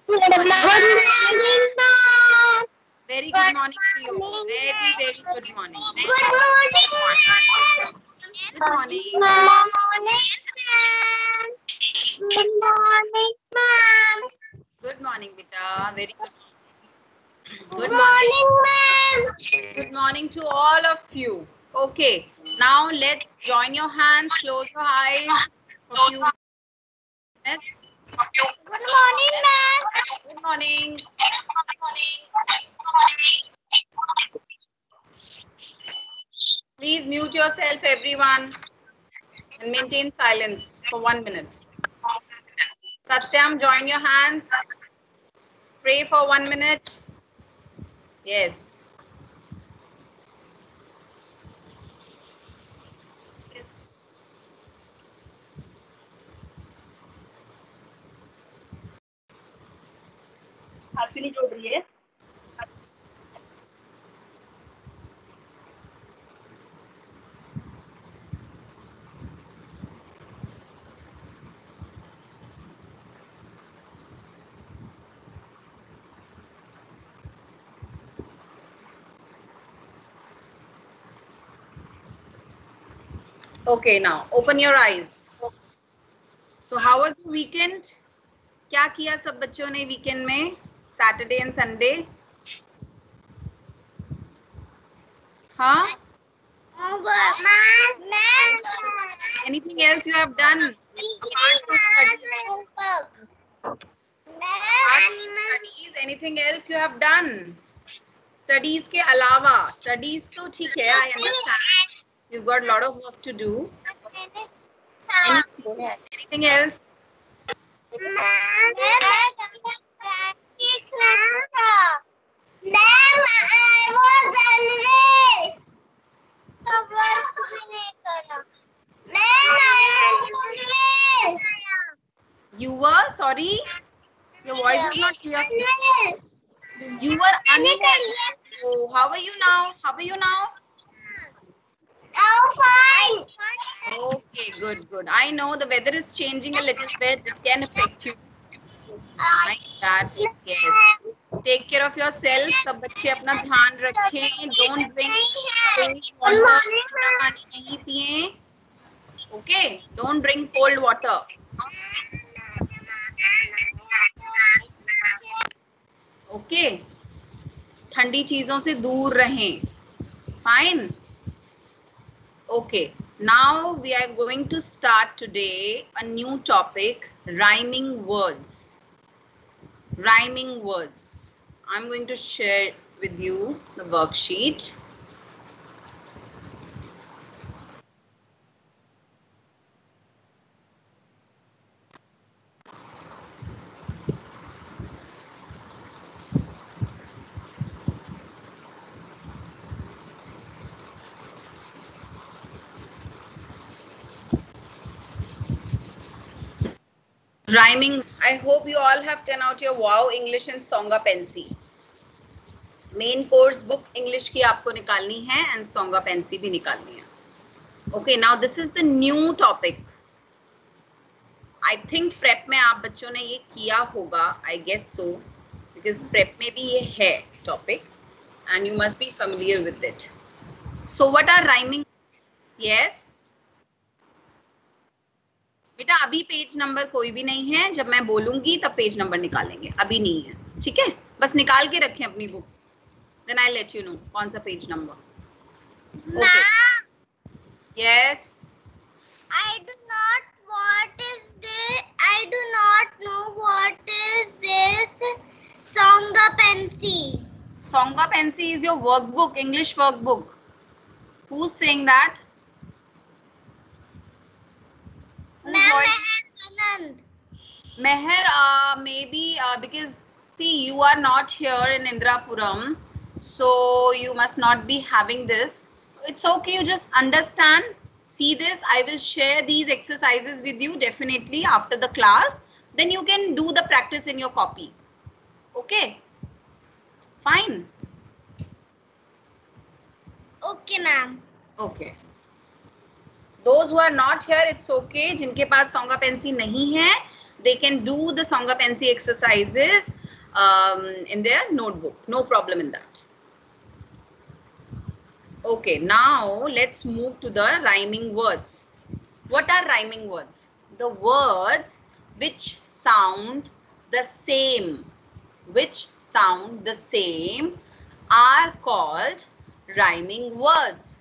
Good morning, ma'am. Very good morning to you. Very, very good morning. Good morning, ma'am. Good morning. Good morning, ma'am. Good morning, ma'am. Good morning, beta. Very good morning. Good morning, ma'am. Good morning to all of you. Okay, now let's join your hands, close your eyes for a few minutes. Good morning, ma'am. Good morning. Please mute yourself, everyone, and maintain silence for 1 minute. Satyam, join your hands. Pray for 1 minute. Yes. आपकी नहीं जोड़ रही है। Okay, now open your eyes. So how was your weekend? क्या किया सब बच्चों ने वीकेंड में? Saturday and Sunday? हाँ? Anything else you have done? Apart from studies, anything else you have done? Studies के अलावा, studies तो ठीक है, I understand. You've got a lot of work to do. Anything else? You were sorry. Your voice is not clear. You were unwell. Oh, how are you now? How are you now? Okay, good, good. I know the weather is changing a little bit. It can affect you. Like that. Yes. Take care of yourself. सब बच्चे अपना ध्यान रखें. Don't drink cold water. ठंडा पानी नहीं पिएं. Okay. Don't drink cold water. Okay. ठंडी चीजों से दूर रहें. Fine. Okay, now we are going to start today a new topic, rhyming words. Rhyming words. I'm going to share with you the worksheet. Rhyming. I hope you all have turned out your Wow English and Songa Pensi. Main course book English की आपको निकालनी है and Songa Pensi भी निकालनी है. Okay, now this is the new topic. I think prep में आप बच्चों ने ये किया होगा. I guess so, because prep में भी ये है topic and you must be familiar with it. So what are rhyming? Yes. बेटा अभी पेज नंबर कोई भी नहीं है. जब मैं बोलूंगी तब पेज नंबर निकालेंगे. अभी नहीं है. ठीक है, बस निकाल के रखें अपनी books. Then I'll let you know कौन सा page number. Okay. Yes. I do not know what is this Songa Pensi. Songa Pensi is your workbook, English workbook. Who's saying that? Anand. Meher, maybe because see you are not here in Indrapuram, so you must not be having this. It's okay, you just understand. See this, I will share these exercises with you definitely after the class. Then you can do the practice in your copy. Okay? Fine. Okay, ma'am. Okay. Those who are not here, it's okay. जिनके पास Songa Pensi नहीं है, they can do the Songa Pensi exercises in their notebook. No problem in that. Okay, now let's move to the rhyming words. What are rhyming words? The words which sound the same, are called rhyming words.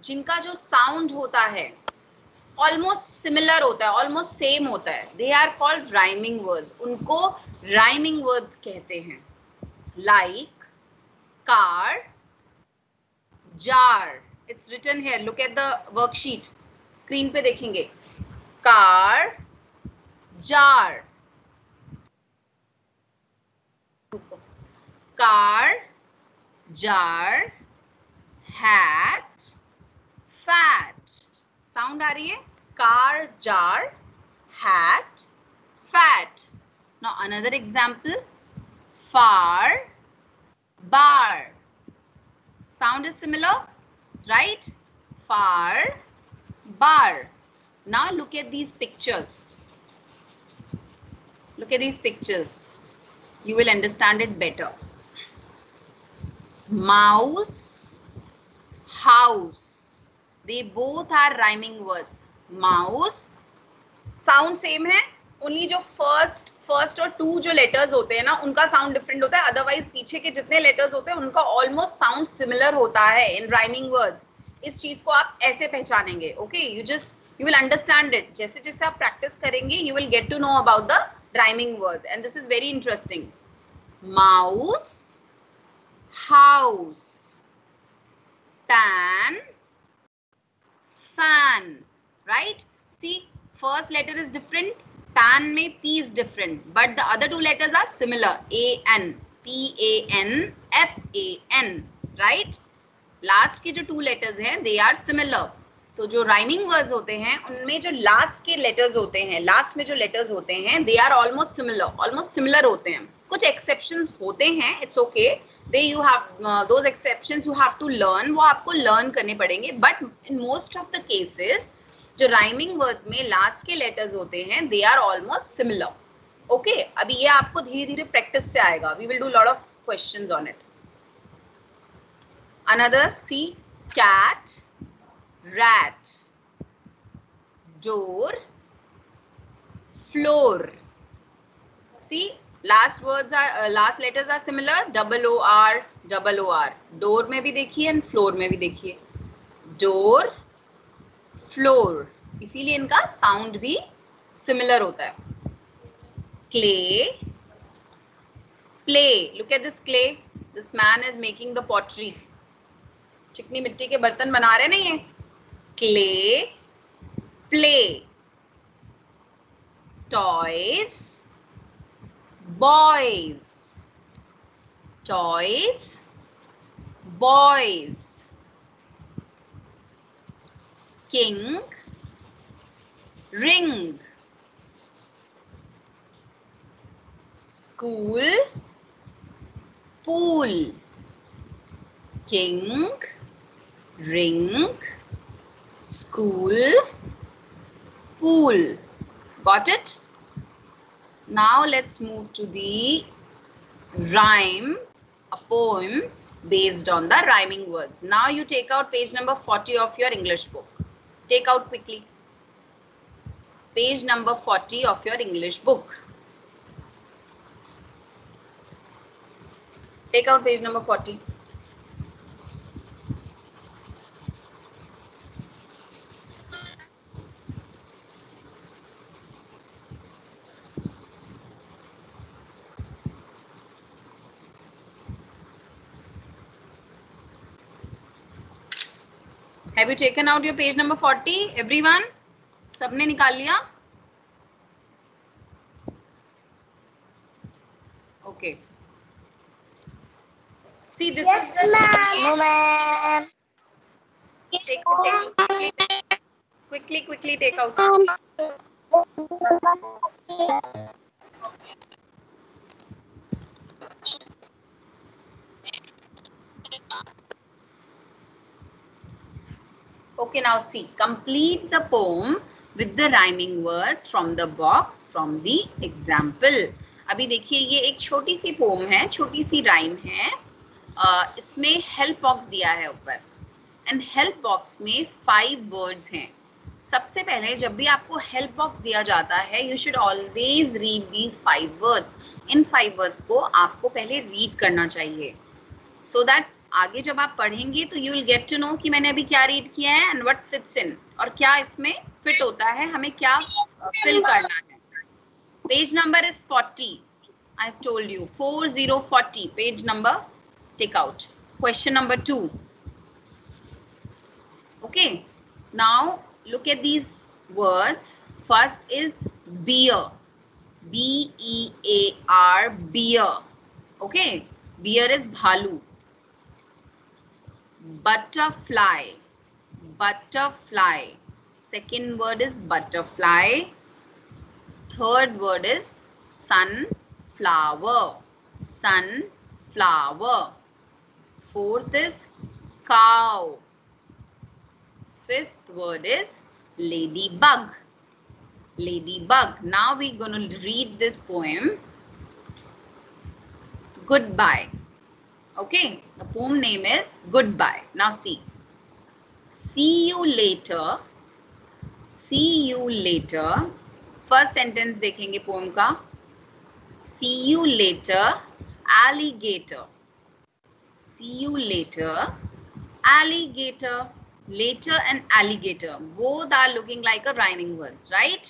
जिनका जो sound होता है almost similar होता है, almost same होता है, they are called rhyming words. उनको rhyming words कहते हैं. Like car, jar. It's written here. Look at the worksheet. Screen पे देखेंगे. Car, jar. Car, jar, hat, fat. Sound आ रही है? Car, jar, hat, fat. Now another example. Far, bar. Sound is similar, right? Far, bar. Now look at these pictures. Look at these pictures. You will understand it better. Mouse, house. They both are rhyming words. Mouse, sound same है. Only जो first और two जो letters होते हैं ना, उनका sound different होता है. Otherwise पीछे के जितने letters होते हैं, उनका almost sound similar होता है in rhyming words. इस चीज को आप ऐसे पहचानेंगे. Okay, you will understand it. जैसे जैसे आप practice करेंगे, you will get to know about the rhyming words, and this is very interesting. Mouse, house, pan, fan. Right? See, first letter is different. Pan में P is different, but the other two letters are similar. A-N, P-A-N, F-A-N, right? Last के जो two letters हैं, they are similar. तो जो rhyming words होते हैं, उनमें जो last के letters होते हैं, last में जो letters होते हैं, they are almost similar होते हैं. कुछ exceptions होते हैं, it's okay. You have those exceptions you have to learn. वो आपको learn करने पड़ेंगे. But in most of the cases, जो rhyming words में last के letters होते हैं, they are almost similar. Okay, अभी ये आपको धीरे-धीरे practice से आएगा. We will do lot of questions on it. Another, see, cat, rat, door, floor. See, last letters are similar. O-R, O-R. Door में भी देखिए and floor में भी देखिए. Door, floor. इसीलिए इनका sound भी similar होता है. Clay, play. Look at this clay. This man is making the pottery. चिकनी मिट्टी के बर्तन बना रहे नहीं है. Clay, play. Toys, boys. Toys, boys. King, ring. School, pool. King, ring, school, pool. Got it? Now let's move to the rhyme, a poem based on the rhyming words. Now you take out page number 40 of your English book. Take out quickly. Page number 40 of your English book. Take out page number 40. Have you taken out your page number 40, everyone? सबने निकाल लिया? Okay. See, this is the... No, ma'am. Take out. Quickly take out. Okay, now see, complete the poem with the rhyming words from the box from the example. अभी देखिए ये एक छोटी सी pome है, छोटी सी राइम है. इसमें हेल्प बॉक्स दिया है ऊपर एंड हेल्प बॉक्स में 5 वर्ड्स हैं. सबसे पहले जब भी आपको हेल्प बॉक्स दिया जाता है you should always read these 5 words. In 5 words को आपको पहले रीड करना चाहिए सो दैट आगे जब आप पढ़ेंगे तो you will get to know कि मैंने अभी क्या रीड किया है एंड व्हाट फिट्स इन, और क्या इसमें फिट होता है, हमें क्या फिल करना है. Page number is 40. I have told you 4040 page number. Take out question number 2. Okay, now look at these words. First is beer. B-E-A-R, beer. Okay, beer is bhalu. Butterfly. Butterfly. Second word is butterfly. Third word is sunflower. Sunflower. Fourth is cow. Fifth word is ladybug. Ladybug. Now we're going to read this poem. Goodbye. Okay, the poem name is Goodbye. Now see. See you later. See you later. First sentence देखेंगे poem का. See you later, alligator. See you later, alligator. Later and alligator both are looking like a rhyming words, right?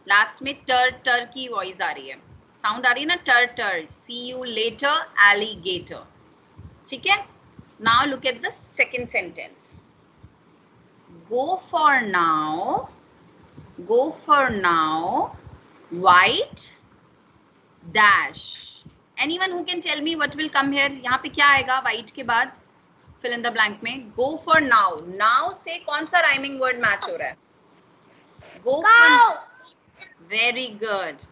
Last में टर की voice आ रही है, sound आ रही है ना, टर. See you later, alligator. ठीक है. Now look at the second sentence. Go for now, white dash. Anyone who can tell me what will come here? यहाँ पे क्या आएगा white के बाद? Fill in the blank में. Go for now. Now से कौन सा rhyming word match हो रहा है? Go for. Very good.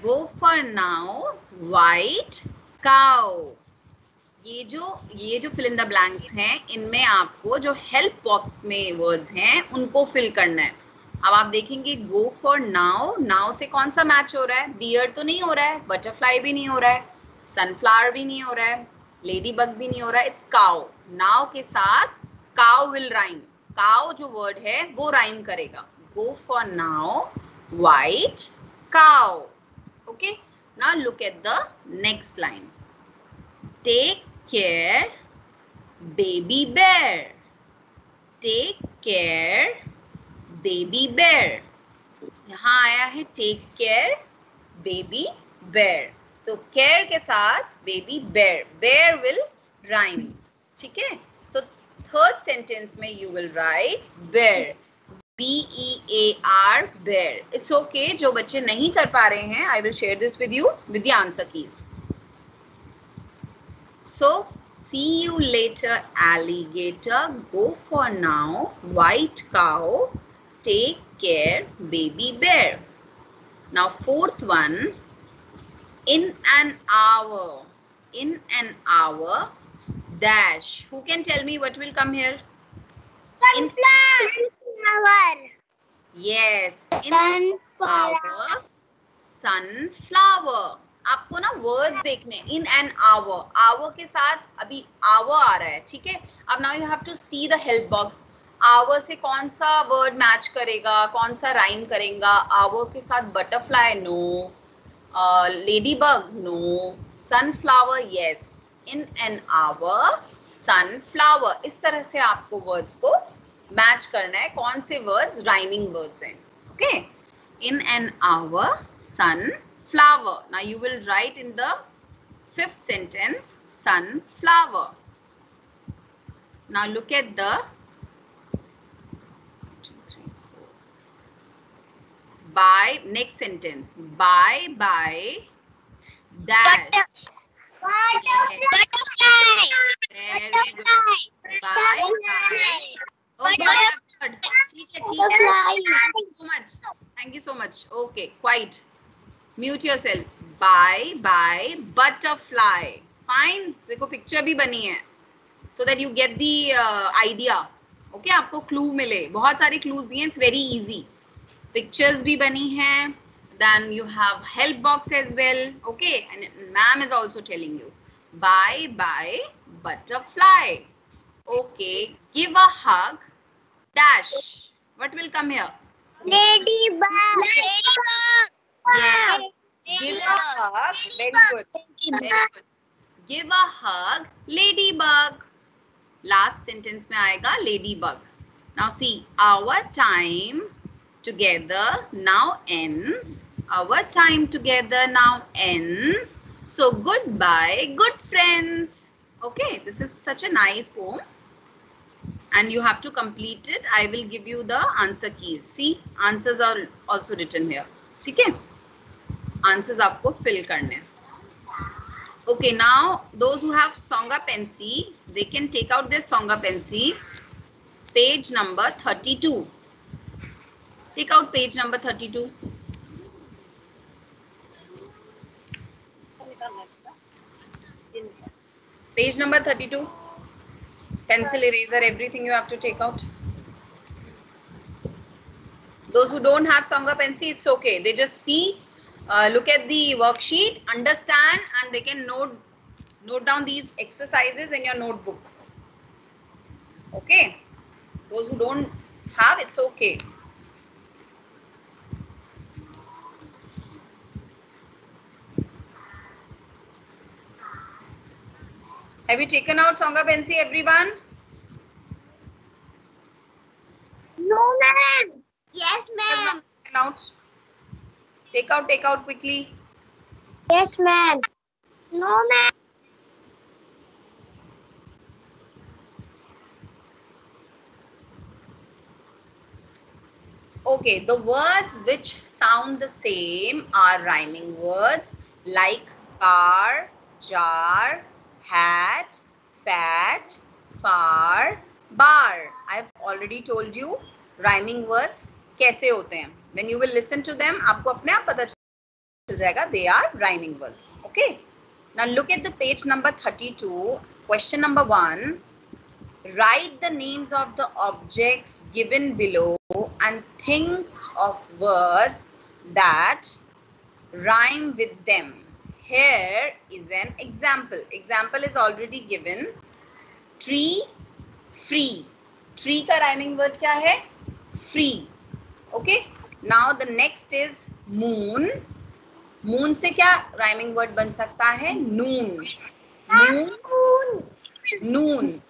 Go for now, white cow. ये जो fill in the blanks हैं, इनमें आपको जो help box में words हैं उनको fill करना है. अब आप देखेंगे go for now. Now से कौन सा match हो रहा है? Beard तो नहीं हो रहा है, butterfly भी नहीं हो रहा है, sunflower भी नहीं हो रहा है, लेडी बग भी नहीं हो रहा है. It's cow. नाउ के साथ काउ विल राइम. काउ जो वर्ड है वो राइम करेगा. Go for now, white cow. Okay, now look at the next line. Take care baby bear. Take care baby bear. यहाँ आया है टेक केयर बेबी बेयर. तो केयर के साथ baby bear. Bear will rhyme. ठीक है. So third sentence में you will write bear. B-E-A-R, bear. It's okay. जो बच्चे नहीं कर पा रहे हैं I will share this with you with the answer keys. So see you later alligator. Go for now, white cow. Take care baby bear. Now fourth one. In an hour dash. Who can tell me what will come here? Sunflower. Yes, in an hour sunflower. आपको ना word देखने. In an hour. Hour के साथ अभी hour आ रहा है. ठीक है. अब now you have to see the help box. Hour से कौन सा वर्ड मैच करेगा, कौन सा राइम करेगा? Hour के साथ butterfly no. Ladybug no. Sunflower yes. In an hour sunflower. इस तरह से आपको वर्ड्स को मैच करना है कौन से वर्ड्स राइमिंग वर्ड्स हैं. Okay. In an hour sunflower. Now you will write in the fifth sentence sunflower. Now look at the by next sentence. Bye bye dash. Butterfly. Very good. Bye bye. Oh, good. ठीक है. Thank you so much. Okay, quiet. Mute yourself. Bye bye butterfly. Fine. देखो picture भी बनी है so that you get the idea. Okay आपको clue मिले, बहुत सारे क्लूज दिए, इट्स वेरी इजी. पिक्चर्स भी बनी हैं, then you have help box as well. Okay, and ma'am is also telling you bye bye butterfly. Okay, give a hug dash. What will come here? Ladybug. Yes, give a hug. Very good. Very good. Give a hug ladybug. Last sentence में आएगा ladybug. Now see, our time together now ends. Our time together now ends. So goodbye, good friends. Okay, this is such a nice poem. And you have to complete it. I will give you the answer keys. See, answers are also written here. ठीक है? Answers आपको fill करने हैं. Okay, now those who have Songa Pensi, they can take out their Songa Pensi. Page number 32. Take out page number 32. Page number 32. Pencil, eraser, everything you have to take out. Those who don't have Songa Pensi, it's okay. They just see, look at the worksheet, understand, and they can note down these exercises in your notebook. Okay. Those who don't have, it's okay. Have you taken out Songa Pensi, everyone? No, ma'am. Yes, ma'am. Take out quickly. Yes, ma'am. No, ma'am. Okay, the words which sound the same are rhyming words like car, jar, hat, fat, far, bar. I've already told you rhyming words कैसे होते हैं. When you will listen to them, आपको अपने आप पता चल जाएगा. They are rhyming words. Okay. Now look at the page number 32. Question number 1. Write the names of the objects given below and think of words that rhyme with them. Here is an example. Example is already given. Tree, free. Tree का rhyming word क्या है? Free. Okay. Now the next is moon. Moon से क्या rhyming word बन सकता है? Noon. Moon. Noon.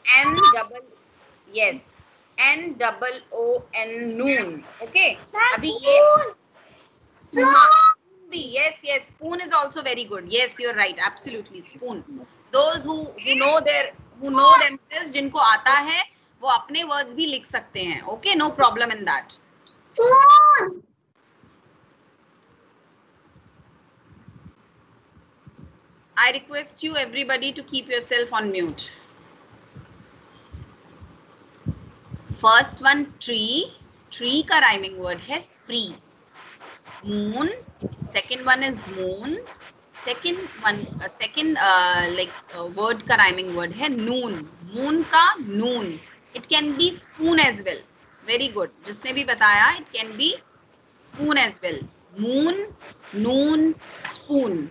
N-double-O-N, noon. Okay. अभी ये yes, spoon is also very good. Yes, you're right. Absolutely, spoon. Those who know themselves, जिनको आता है, वो अपने words भी लिख सकते हैं. Okay, no problem in that. Spoon. I request you everybody to keep yourself on mute. First one, tree. Tree का rhyming word है free. Moon. Second one is moon. Second word का rhyming word है noon. Moon का noon. It can be spoon as well. Very good. जिसने भी बताया, it can be spoon as well. Moon, noon, spoon.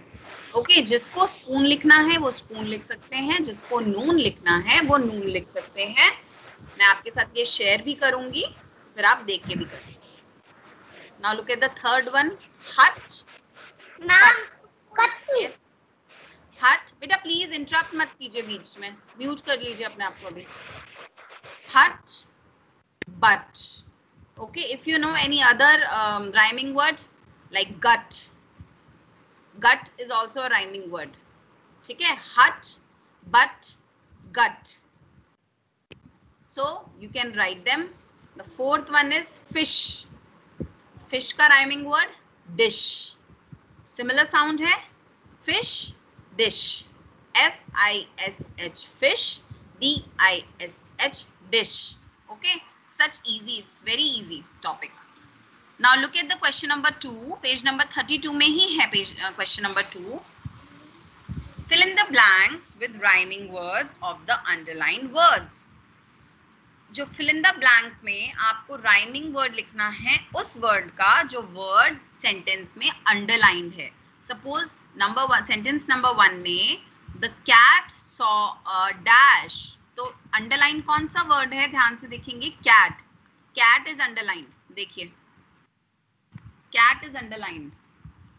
Okay, जिसको spoon लिखना है वो spoon लिख सकते हैं, जिसको noon लिखना है वो noon लिख सकते हैं. मैं आपके साथ ये शेयर भी करूंगी, फिर आप देख के भी करेंगे. Now look at the third one. Hut. Ma'am, Yes. Hut. बेटा प्लीज इंटरप्ट मत कीजिए बीच में, म्यूट कर लीजिए अपने आप को अभी. Hut, but. Okay, if you know any other rhyming word like gut. Gut is also a rhyming word. ठीक है? Hut, but, gut. So you can write them. The fourth one is fish. Fish का rhyming word dish. Similar sound है fish, dish. F-I-S-H, fish. D-I-S-H, dish. Okay, such easy. It's very easy topic. Now look at the question number 2. Page number 32 में ही है question number 2. Fill in the blanks with rhyming words of the underlined words. जो fill in the blank में आपको rhyming word लिखना है उस word का जो वर्ड सेंटेंस में अंडरलाइंड है. सपोज नंबर 1, सेंटेंस नंबर 1 में the cat saw a dash, तो अंडरलाइन कौन सा वर्ड है? ध्यान से देखेंगे, कैट. Cat is underlined. देखिए, cat is underlined.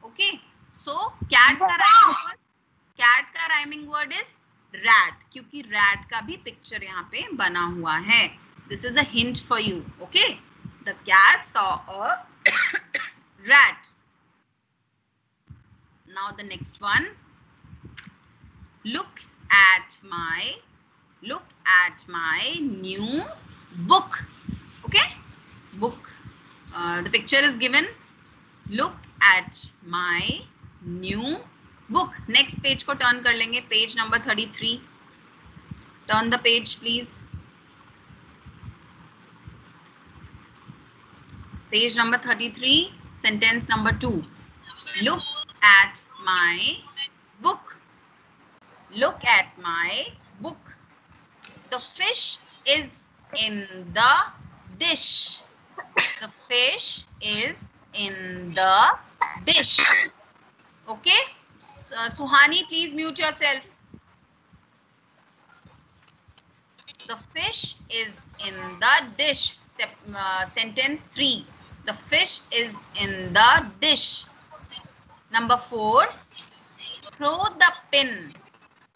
Okay, so cat का राइमिंग वर्ड इज रैट, क्योंकि रैट का भी पिक्चर यहाँ पे बना हुआ है. This is a hint for you. Okay, the cat saw a rat. Now the next one, look at my new book. Okay, book, the picture is given. Look at my new book. Next page को turn कर लेंगे, page number 33. Turn the page please. Page number 33, sentence number 2. Look at my book. Look at my book. The fish is in the dish. The fish is in the dish. Okay, Suhani, please mute yourself. The fish is in the dish. Sentence 3. The fish is in the dish. Number 4. Throw the pin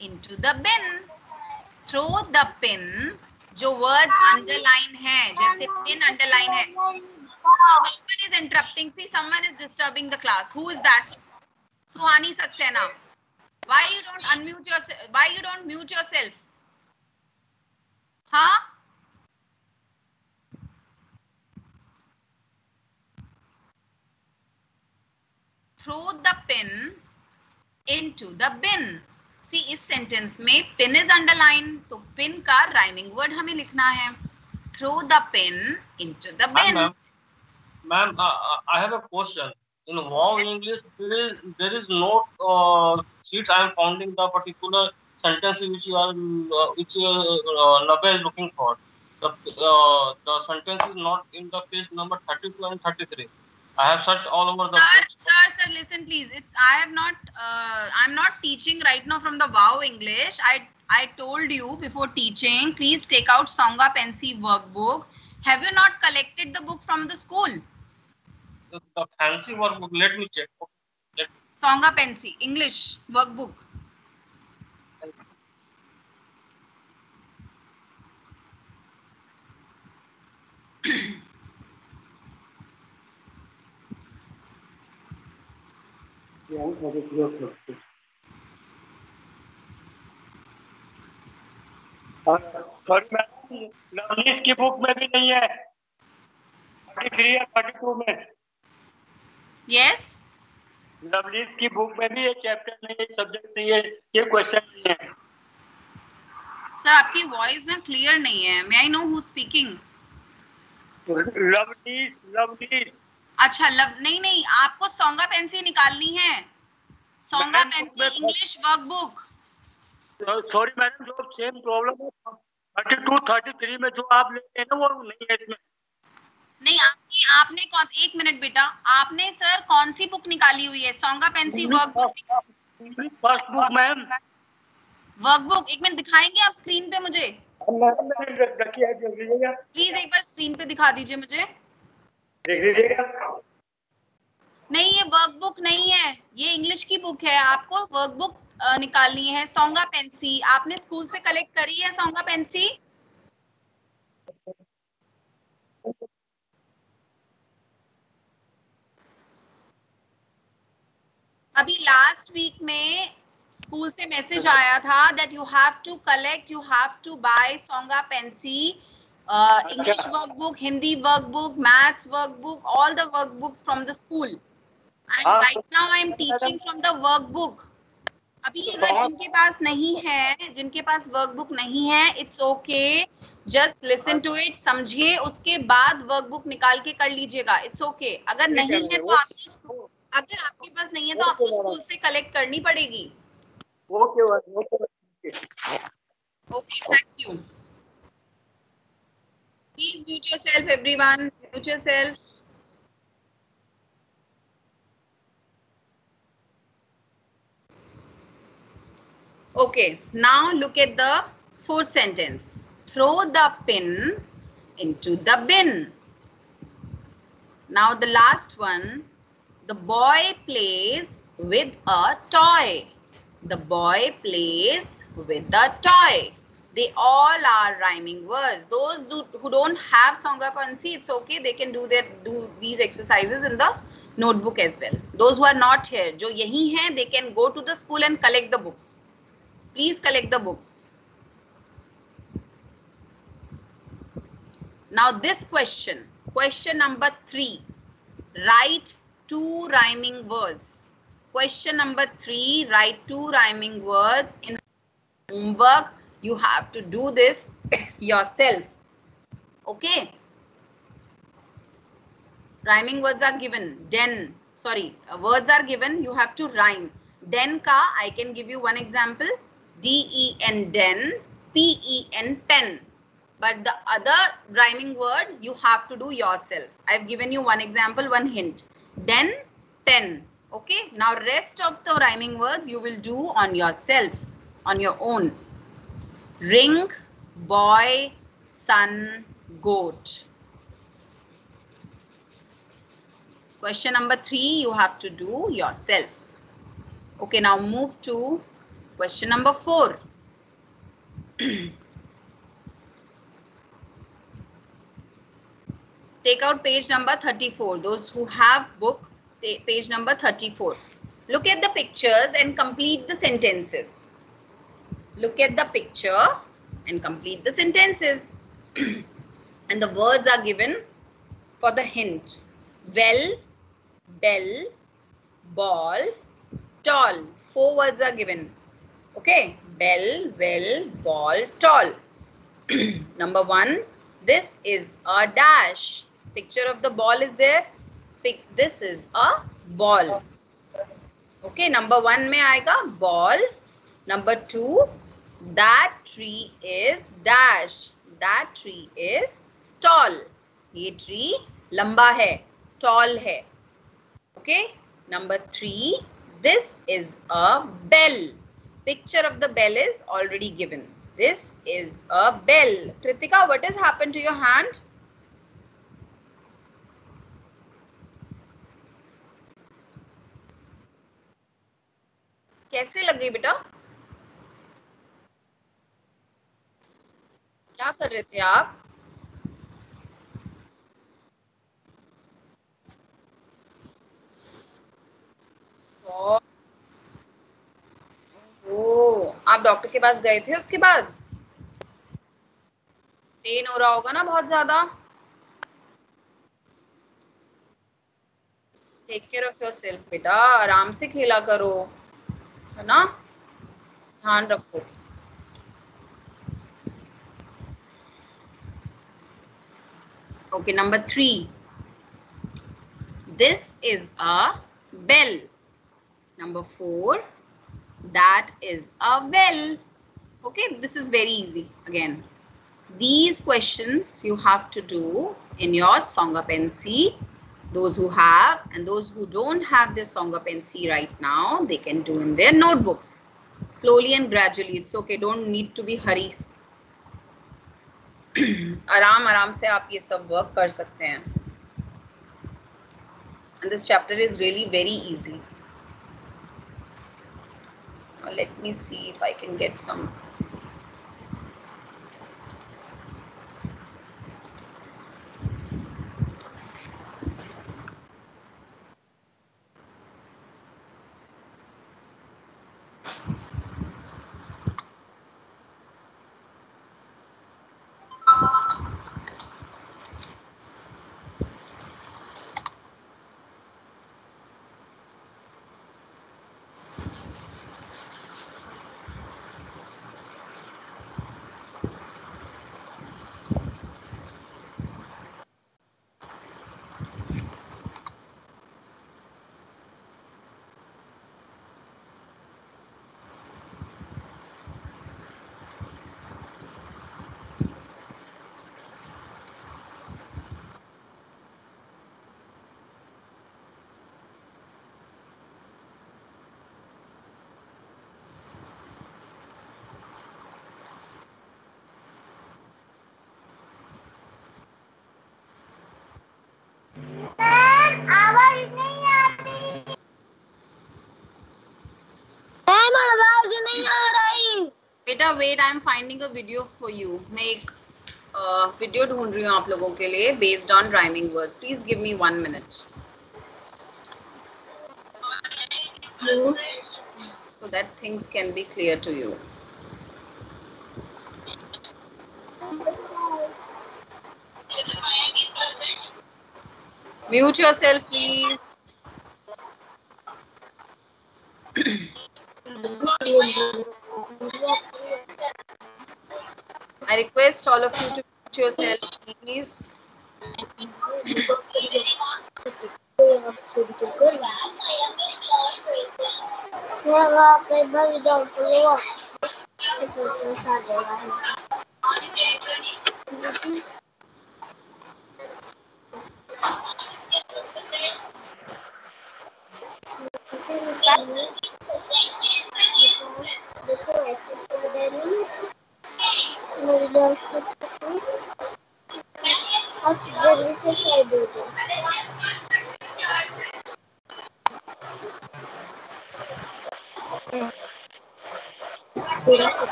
into the bin. Throw the pin. जो words underline है, जैसे pin underline है. Someone is interrupting. See, someone is disturbing the class. Who is that? Suhani Saxena. Why you don't unmute yourself? Why you don't mute yourself? Huh? Throw the pin into the bin. See, इस sentence में pin is underline, तो pin का rhyming word हमें लिखना है. Throw the pin into the bin. Ma'am, I have a question. In wow Yes. English, there is no seats. I am finding the particular sentence which you are Nabe is looking for. The sentence is not in the page number 32 and 33. I have searched all over the books. Sir, listen please. I'm not teaching right now from the wow English. I told you before teaching, please take out Songa Pensy workbook. Have you not collected the book from the school? The fancy workbook. Let me check. Okay. Songa Pensy English workbook. Sorry ma'am, lovelies की book में भी नहीं है. 33 या 32 में. Yes. Lovelies की book में भी ये चैप्टर नहीं है, सब्जेक्ट नहीं है, ये क्वेश्चन नहीं है. सर, आपकी वॉइस ना क्लियर नहीं है. May I know who's speaking? Lovelies. अच्छा, नहीं, आपको सोंगा पेंसी निकालनी है. सोंगा Pence English workbook. Sorry madam, जो सेम प्रॉब्लम है 32 33 में जो आप लेते हैं ना, वो नहीं है इसमें. नहीं, आपने कौन, एक मिनट बेटा, आपने सर कौन सी बुक निकाली हुई है? सोंगा Pence workbook. First book ma'am. Workbook एक मिनट दिखाएंगे आप स्क्रीन पे मुझे? लीजिएगा प्लीज, एक बार स्क्रीन पे दिखा दीजिए मुझे. देख लीजिएगा. नहीं, ये वर्कबुक नहीं है, ये इंग्लिश की बुक है. आपको वर्कबुक निकालनी है. सोंगा पेंसी आपने स्कूल से कलेक्ट करी है? सोंगा पेंसी अभी लास्ट वीक में स्कूल से मैसेज आया था that you have to collect, you have to buy Songa Pensy English workbook, Hindi workbook, maths workbook, all the workbooks from the school. And right now I am teaching from the workbook. अभी अगर जिनके पास नहीं है, जिनके पास workbook नहीं है, it's okay, just listen to it, समझिए, उसके बाद वर्कबुक निकाल के कर लीजिएगा. It's okay. अगर नहीं है तो अगर आपके पास नहीं है तो आपको स्कूल से कलेक्ट करनी पड़ेगी. Okay. Okay, thank you. Please mute yourself, everyone. Mute yourself. Okay, now look at the fourth sentence. Throw the pin into the bin. Now the last one. The boy plays with a toy. The boy plays with a toy. They all are rhyming words. Those who don't have Songapansi, it's okay. They can do these exercises in the notebook as well. Those who are not here, जो यही हैं, they can go to the school and collect the books. Please collect the books. Now this question number 3. Write 2 rhyming words. Question number 3, write 2 rhyming words in homework. You have to do this yourself. Okay. Rhyming words are given. Words are given. You have to rhyme. Den ka, I can give you one example. D-E-N, den. P-E-N, pen. But the other rhyming word you have to do yourself. I've given you one example, one hint. Den, pen. Okay. Now rest of the rhyming words you will do on yourself, on your own. Ring, boy, sun, goat. Question number 3 you have to do yourself. Okay, now move to question number 4. Take out page number 34. Those who have book, page number 34. Look at the pictures and complete the sentences. Look at the picture and complete the sentences. And the words are given for the hint. Well, bell, ball, tall. 4 words are given. Okay. Bell, well, ball, tall. Number 1. This is a dash. Picture of the ball is there. This is a ball. Okay. Number 1 में आएगा ball. Number 2. That tree is dash. That tree is tall. ये tree लंबा है, tall है. Okay. Number 3. This is a bell. Picture of the bell is already given. This is a bell. Kritika, what has happened to your hand? कैसे लग गई बेटा? क्या कर रहे थे आप? आप डॉक्टर के पास गए थे उसके बाद? पेन हो रहा होगा ना बहुत ज्यादा? टेक केयर ऑफ योरसेल्फ बेटा, आराम से खेला करो, है ना? ध्यान रखो. Okay, number 3. This is a bell. Number 4. That is a well. Okay, this is very easy. Again, these questions you have to do in your Songapansi. Those who have and those who don't have their Songapansi right now, they can do in their notebooks. Slowly and gradually. It's okay. Don't need to be hurry. आराम से आप ये सब work कर सकते हैं. And this chapter is really very easy. Now let me see if I can get some. बेटा wait, I am finding a video for you. मैं एक वीडियो ढूंढ रही हूँ आप लोगों के लिए based on rhyming words. Please give me 1 minute so that things can be clear to you. Mute yourself, please. I request all of you to mute yourself, please.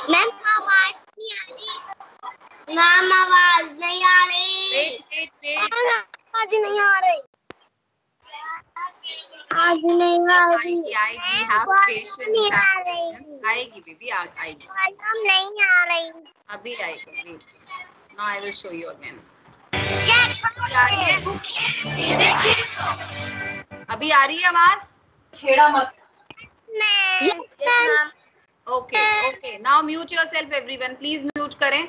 Ma'am आवाज नहीं आ रही. मैम आवाज नहीं आ रही. Wait. आज नहीं आ रही. आज नहीं आ रही. आएगी. Have patience. आएगी बेबी, आएगी. मैम नहीं आ रही. अभी आएगी. Wait. Now I will show you again. अभी आ रही है आवाज? छेड़ा मत. Ma'am. Okay. Now mute yourself, everyone. Please mute करें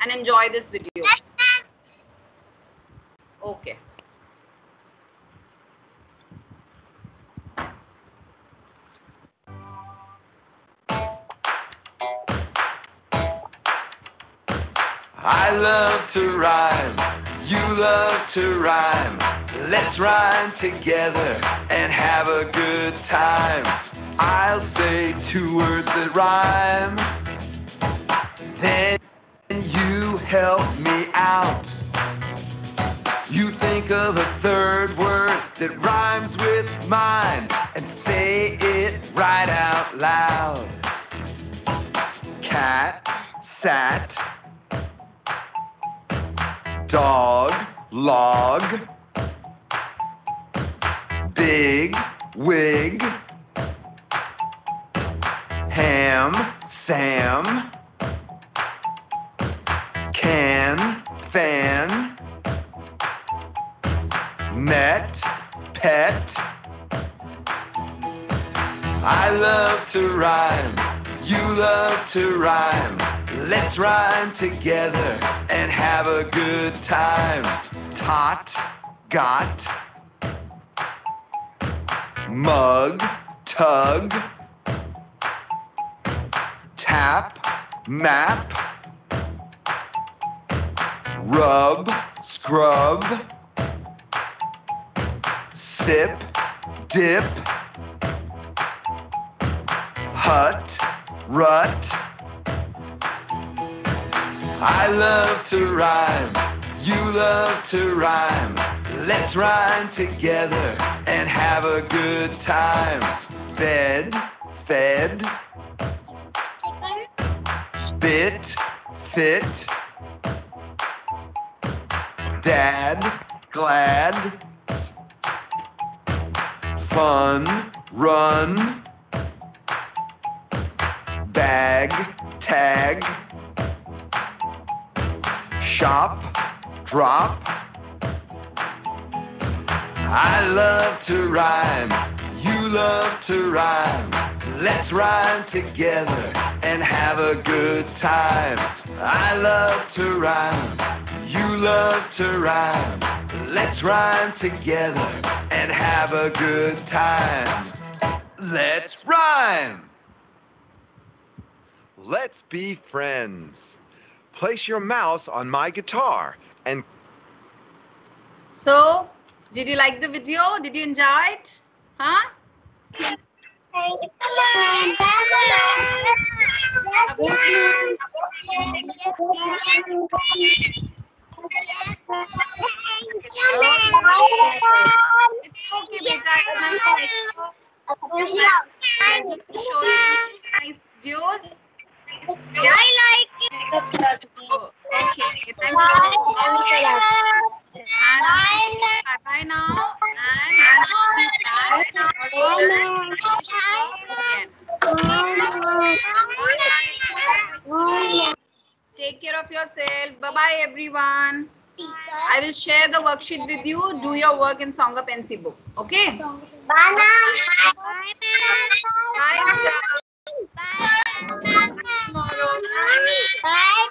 and enjoy this video. Yes, ma'am. Okay. I love to rhyme, you love to rhyme. Let's rhyme together and have a good time. I'll say 2 words that rhyme, then you help me out. You think of a 3rd word that rhymes with mine and say it right out loud. Cat, sat, dog, log, big, wig, ham, Sam, can, fan, met, pet. I love to rhyme, you love to rhyme. Let's rhyme together and have a good time. Tot, got, mug, tug, tap, map, rub, scrub, sip, dip, hut, rut. I love to rhyme, you love to rhyme. Let's rhyme together and have a good time. Bed, fed, spit, fit, dad, glad, fun, run, bag, tag, shop, drop. I love to rhyme, you love to rhyme. Let's rhyme together and have a good time. I love to rhyme, you love to rhyme. Let's rhyme together and have a good time. Let's rhyme. Let's be friends. Place your mouse on my guitar and... So, did you like the video? Did you enjoy it? Huh? It's okay, beta. Pleasure to show you nice videos. I like it. Okay, thank you so much. And bye now. And I'll be back again. Take care of yourself. Bye bye, everyone. I will share the worksheet with you. Do your work in Songa Pensi book. Okay? Bye. Bye. Bye. Tomorrow. Bye.